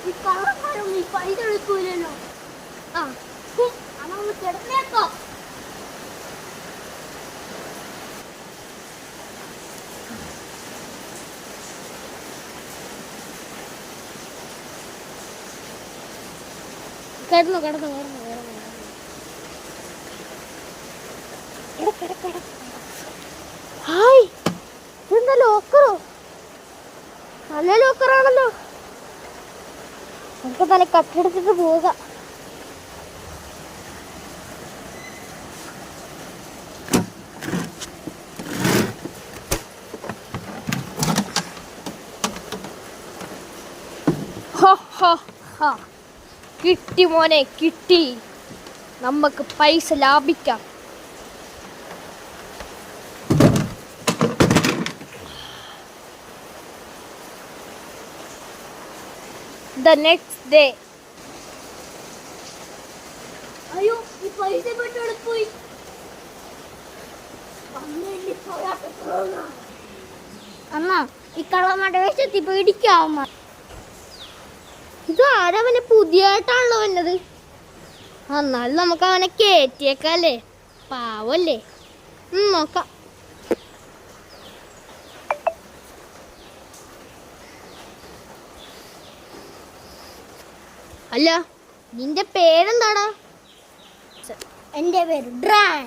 ഈ കള്ളന്മാരും ഈ പൈസ എടുക്കൂലല്ലോ. ആ അതൊന്ന് കിടന്നേക്കോ. കിടന്നു കിടന്നു കിടന്നു കിടന്നു. ഹായ്, ഇതെന്താ ലോക്കറോ? നല്ല ലോക്കറാണല്ലോ. നമുക്ക് തല കട്ടെടുത്തിട്ട് പോവുക. കിട്ടി മോനെ, കിട്ടി. നമുക്ക് പൈസ ലാഭിക്കാം. The next day. അയ്യോ, ഈ പൈസ പെട്ടെന്ന് പോയി. അമ്മ, ഈ കള്ളന്മാരുടെ വേഷത്തിൽ പേടിക്കാവുന്ന ഇത് ആരവനെ പുതിയായിട്ടാണല്ലോ വന്നത്. എന്നാലും നമുക്ക് അവനെ കേറ്റിയേക്കല്ലേ, പാവല്ലേ. നോക്കാം. അല്ല, നിന്റെ പേരെന്താടാ? എൻ്റെ പേര് ഡ്രാൻ.